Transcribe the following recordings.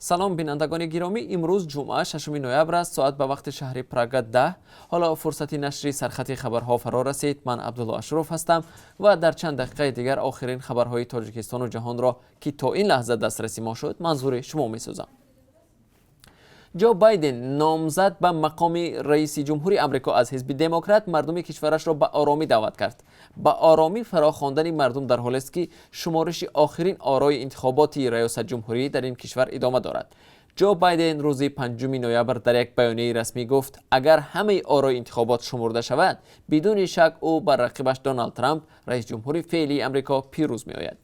سلام بینندگان گرامی، امروز جمعه 6 نوامبر است. ساعت به وقت شهر پراگ 10. حالا فرصتی نشری سرخط خبرها فرا رسید. من عبدالله اشرف هستم و در چند دقیقه دیگر آخرین خبرهای تاجیکستان و جهان را که تا این لحظه دسترسی ما شد منظور شما می‌سازم. جو بایدن نامزد به مقام رئیس جمهوری آمریکا از حزب دموکرات مردم کشورش را به آرامی دعوت کرد. با آرامی فراخواندن مردم در حالی است که شمارش آخرین آرای انتخاباتی ریاست جمهوری در این کشور ادامه دارد. جو بایدن روز 5 نوامبر در یک بیانیه رسمی گفت اگر همه آرای انتخابات شمرده شود بدون شک او بر رقیبش دونالد ترامپ رئیس جمهوری فعلی آمریکا پیروز می آید.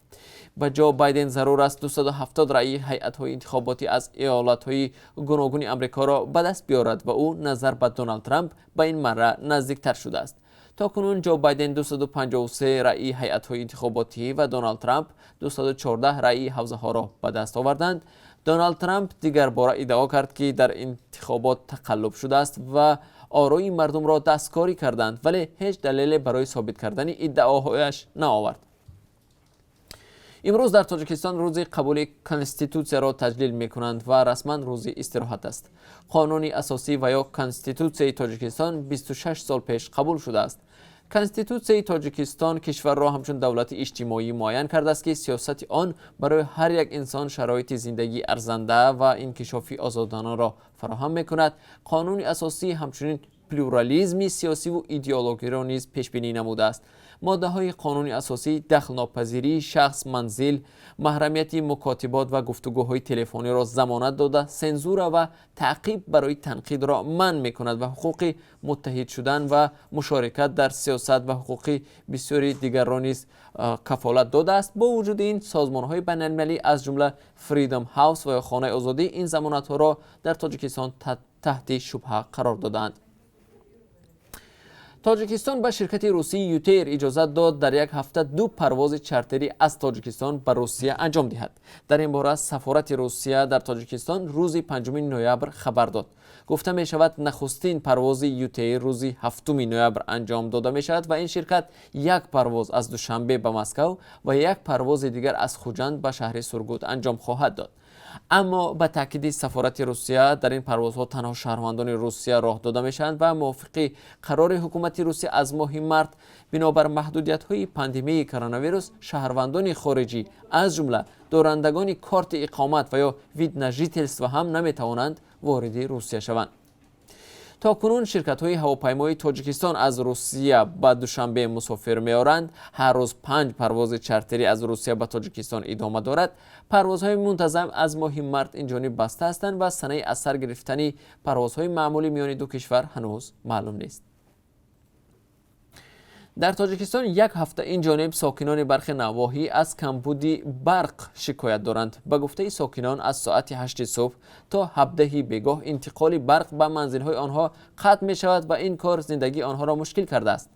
با جو بایدن ضرور است 270 رأی هیئت‌های انتخاباتی از ایالت‌های گوناگون آمریکا را به دست بیارد و او نظر به دونالد ترامپ به این مره نزدیکتر شده است. تاکنون جو بایدن 253 رأی هیئت‌های انتخاباتی و دونالد ترامپ 214 رأی حوزه‌ها را به دست آوردند. دونالد ترامپ دیگر باره ادعا کرد که در انتخابات تقلب شده است و آرای مردم را دستکاری کردند، ولی هیچ دلیلی برای ثابت کردن ادعاهایش نآورد. امروز در تاجیکستان روز قبول کنستیتوسیا را تجلیل می کنند و رسما روز استراحت است. قانون اساسی و یا کنستیتوسیای تاجیکستان 26 سال پیش قبول شده است. کنستیتوسیای تاجیکستان کشور را همچون دولت اجتماعی معین کرده است که سیاست آن برای هر یک انسان شرایط زندگی ارزنده و انکشافی آزادانه را فراهم می کند. قانون اساسی همچنین پلورالیسم سیاسی و ایدئولوژی را نیز پیش بینی نموده است. ماده های قانون اساسی دخل ناپذیری شخص، منزل، محرمیت مکاتبات و گفتگوهای تلفنی را ضمانت داده، سنزور و تعقیب برای تنقید را منع می کند و حقوق متحد شدن و مشارکت در سیاست و حقوق بسیاری دیگر را نیز کفالت داده است. با وجود این سازمان های بین المللی از جمله فریدم هاوس و خانه آزادی این ضمانت ها را در تاجیکستان تحت شبهه قرار دادند. تاجیکستان به شرکت روسی یوتیر اجازه داد در یک هفته 2 پرواز چارتری از تاجیکستان به روسیه انجام دهد. در این باره سفارت روسیه در تاجیکستان روز 5 نوامبر خبر داد. گفته می شود نخستین پرواز یوتیر روز 7 نوامبر انجام داده می شود و این شرکت یک پرواز از دوشنبه به مسکو و یک پرواز دیگر از خوجند به شهر سورگوت انجام خواهد داد. اما به تاکید سفارت روسیه در این پروازها تنها شهروندان روسیه راه داده میشند و موافق قرار حکومت روسیه از ماه مارس بنابر محدودیت‌های پاندمی کرونا ویروس شهروندان خارجی از جمله دارندگان کارت اقامت و یا ویدنا ژیتلس و هم نمیتوانند وارد روسیه شوند. تا کنون شرکت های هواپیمای تاجیکستان از روسیه به دوشنبه مسافر می‌آورند. هر روز 5 پرواز چارتری از روسیه به تاجیکستان ادامه دارد. پروازهای منتظم از ماه مارس اینجانب بسته هستند و سنه از سر گرفتن پروازهای معمولی میان دو کشور هنوز معلوم نیست. در تاجیکستان یک هفته این جانب ساکنان برخی نواحی از کمبودی برق شکایت دارند. به گفته ساکنان از ساعت 8 صبح تا 17 بیگاه انتقال برق به منزل‌های آنها قطع می شود و این کار زندگی آنها را مشکل کرده است.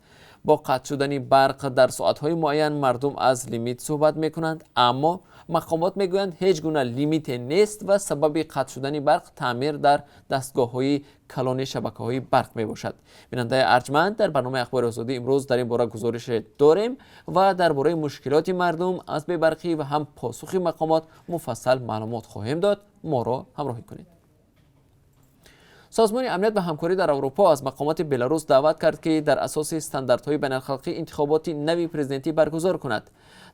با قطع شدن برق در ساعت‌های معین مردم از لیمیت صحبت می کنند، اما مقامات می گویند هیچ گونه لیمیت نیست و سبب قطع شدن برق تعمیر در دستگاه‌های کلان شبکه‌های برق می باشد. بیننده ارجمند، در برنامه اخبار آزادی امروز در این باره گزارش داریم و درباره مشکلات مردم از برقی و هم پاسخ مقامات مفصل معلومات خواهیم داد. ما را همراهی کنید. سازمان امنیت و همکاری در اروپا از مقامات بلاروس دعوت کرد که در اساس استانداردهای بین‌المللی انتخابات نوی پرزیدنتی برگزار کند.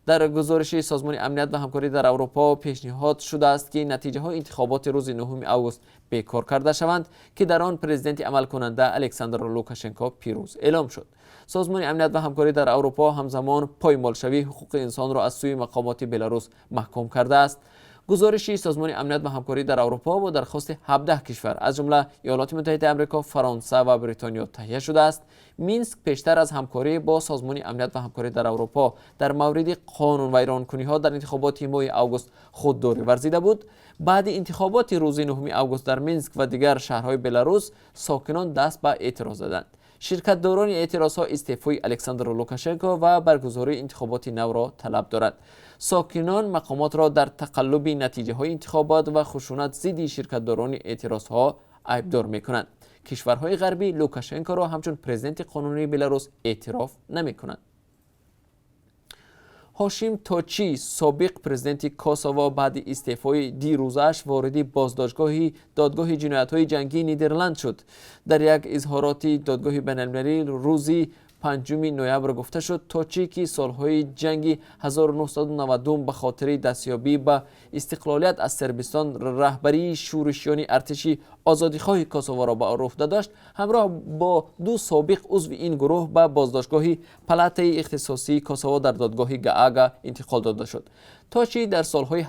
در گزارش سازمان امنیت و همکاری در اروپا پیشنهاد شده است که نتیجه های انتخابات روز 9 آگوست بیکار کرده شوند که در آن پرزیدنت عمل کننده الکساندر لوکاشنکو پیروز اعلام شد. سازمان امنیت و همکاری در اروپا همزمان پایمالشوی حقوق انسان را از سوی مقامات بلاروس محکوم کرده است. گزارش سازمان امنیت و همکاری در اروپا با درخواست 17 کشور از جمله ایالات متحده آمریکا، فرانسه و بریتانیا تهیه شده است. مینسک پیشتر از همکاری با سازمان امنیت و همکاری در اروپا در مورد قانون ویرانکنی‌ها در انتخابات ماه آگوست خودداری ورزیده بود. بعد انتخابات روز 9 آگوست در مینسک و دیگر شهرهای بلاروس ساکنان دست به اعتراض زدند. شرکت داران اعتراضها استعفای الکساندر لوکاشنکو و برگزاری انتخابات نو را طلب دارند. ساکنان مقامات را در تقلب نتیجه های انتخابات و خشونت ضد شرکت داران اعتراضها عیبدار میکنند. کشورهای غربی لوکاشنکو را همچون پرزیدنت قانونی بلاروس اعتراف نمیکنند. هاشیم توچی سابق پرزیدنت کوسوو بعد استعفای دیروزش وارد بازداشتگاه دادگاه جنایت‌های جنگی نیدرلند شد. در یک اظهارات دادگاه بین‌المللی روزی 5 نوامبر گفته شد توچی که سالهای جنگ 1992 به خاطر دستیابی به استقلالیت از صربستان رهبری شورشیان ارتشی آزادیخواه کوسوو را به عهده داشت، همراه با 2 سابق عضو این گروه به بازداشتگاه پلات اختصاصی کوسوو در دادگاه گاگا انتقال داده شد. توچی در سالهای 1998-99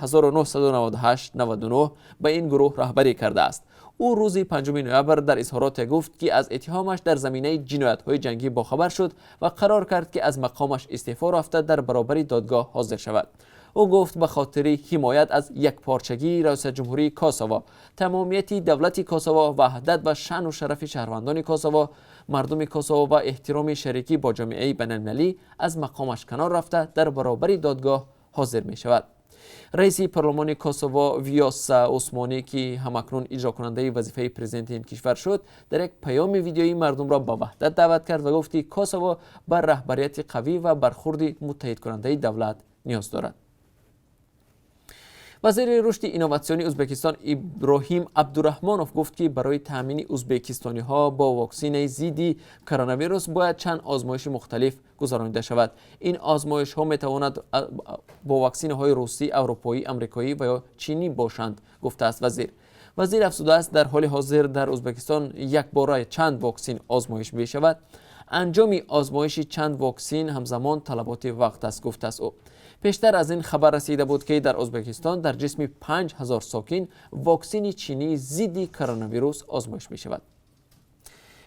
به این گروه رهبری کرده است. او روز 5 نوامبر در اظهارات گفت که از اتهامش در زمینه جنایت‌های جنگی باخبر شد و قرار کرد که از مقامش استعفا رفته در برابر دادگاه حاضر شود. او گفت به خاطر حمایت از یکپارچگی رئیس جمهوری کوسوو، تمامیت دولت کوسوو، وحدت و شأن و شرف شهروندان کوسوو، مردم کوسوو و احترام شریکی با جامعه بین‌المللی از مقامش کنار رفته در برابر دادگاه حاضر می شود. رئیس پارلمان کوسوو ویوسا عثمانی که همکنون اجرا کننده وظیفه پرزیدنت این کشور شد، در یک پیام ویدیویی مردم را به وحدت دعوت کرد و گفت که کوسوو بر رهبریت قوی و برخورد متحد کننده دولت نیاز دارد. وزیر رشد اینوواسیونی ازبکستان ابراهیم عبدالرحمانوف گفت که برای تامین ازبکستانی ها با واکسن ضد کرونا ویروس باید چند آزمایش مختلف گذرانده شود. این آزمایش ها می تواند با واکسن های روسی، اروپایی، آمریکایی و یا چینی باشند، گفته است وزیر افزوده است در حال حاضر در ازبکستان یک باره چند واکسن آزمایش می شود. انجام آزمایش چند واکسن همزمان طلبات وقت است، گفته است او. پیشتر از این خبر رسیده بود که در ازبکستان در جسم 5000 ساکن واکسن چینی ضد کرونا ویروس آزمایش می شود.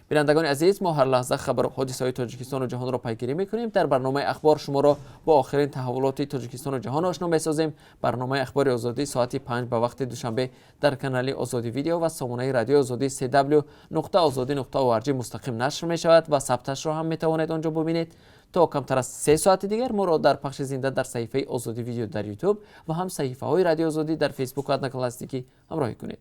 بینندگان عزیز، ما هر لحظه خبر حادثه‌های تاجیکستان و جهان را پیگیری می‌کنیم. در برنامه اخبار شما را با آخرین تحولات تاجیکستان و جهان آشنا می‌سازیم. برنامه اخبار آزادی ساعت 5 به وقت دوشنبه در کانال آزادی ویدیو و سامانه رادیو آزادی www.azadi.org مستقیم نشر می‌شود و ثبتش را هم می‌توانید آنجا ببینید. تا کمتر از 3 ساعت دیگر ما را در پخش زنده در صفحه آزادی ویدیو در یوتیوب و هم صفحه‌های رادیو آزادی در فیسبوک و ادنکلاستیکی همراهی کنید.